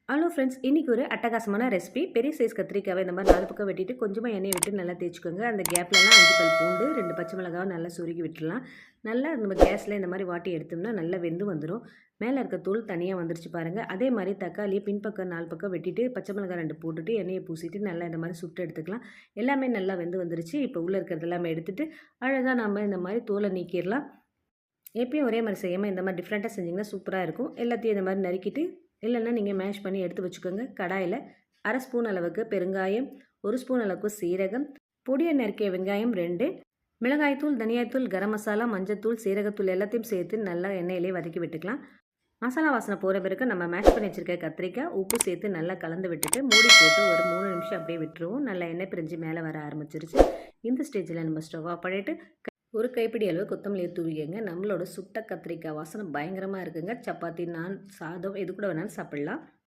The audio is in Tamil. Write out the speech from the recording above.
ஹலோ ஃப்ரெண்ட்ஸ், இன்றைக்கி ஒரு அட்டகாசமான ரெசிபி. பெரிய சைஸ் கத்திரிக்காவை இந்த மாதிரி 4 பக்கம் வெட்டிட்டு கொஞ்சமாக எண்ணெயை விட்டு நல்லா தேய்ச்சிக்கோங்க. அந்த கேப்லலாம் 5 பல் பூண்டு, 2 பச்சை மிளகாவை நல்லா சுருகி விட்டுடலாம். நல்லா நம்ம கேஸில் இந்த மாதிரி வாட்டி எடுத்தோம்னா நல்லா வெந்து வந்துடும். மேலே இருக்க தூள் தனியாக வந்துருச்சு பாருங்கள். அதே மாதிரி தக்காளி பின்பக்கம் 4 பக்கம் வெட்டிட்டு பச்சை மிளகாய் 2 போட்டுட்டு எண்ணெயை பூசிட்டு நல்லா இந்த மாதிரி சுட்டு எடுத்துக்கலாம். எல்லாமே நல்லா வெந்து வந்துருச்சு. இப்போ உள்ளே இருக்கிறது எல்லாமே எடுத்துகிட்டு அழகாக நம்ம இந்த மாதிரி தோலை நீக்கிடலாம். எப்பயும் ஒரே மாதிரி செய்யாமல் இந்த மாதிரி டிஃப்ரெண்ட்டாக செஞ்சிங்கன்னா சூப்பராக இருக்கும். எல்லாத்தையும் இந்த மாதிரி நறுக்கிட்டு இல்லைன்னா நீங்கள் மேஷ் பண்ணி எடுத்து வச்சுக்கோங்க. கடாயில் 1/2 ஸ்பூன் அளவுக்கு பெருங்காயம், 1 ஸ்பூன் அளவுக்கு சீரகம், பொடியை நறுக்கிய வெங்காயம் 2, மிளகாய்த்தூள், தனியாய்த்தூள், கரம் மசாலா, மஞ்சத்தூள், சீரகத்தூள் எல்லாத்தையும் சேர்த்து நல்லா எண்ணெயிலே வதக்கி விட்டுக்கலாம். மசாலா வாசனை போகிற பிறகு நம்ம மேஷ் பண்ணி வச்சுருக்க கத்திரிக்காய் உப்பு சேர்த்து நல்லா கலந்து விட்டுட்டு மூடி போட்டு ஒரு 3 நிமிஷம் அப்படியே விட்டுருவோம். நல்லா எண்ணெய் பிரிஞ்சு மேலே வர ஆரம்பிச்சிருச்சு. இந்த ஸ்டேஜில் நம்ம ஸ்டவ் ஆஃப் பண்ணிவிட்டு ஒரு கைப்பிடி அளவு கொத்தமல்லியை தூவிக்கங்க. நம்மளோட சுட்ட கத்திரிக்காய் வாசனை பயங்கரமாக இருக்குங்க. சப்பாத்தி, நான், சாதம் எது கூட வேணாலும் சாப்பிட்லாம்.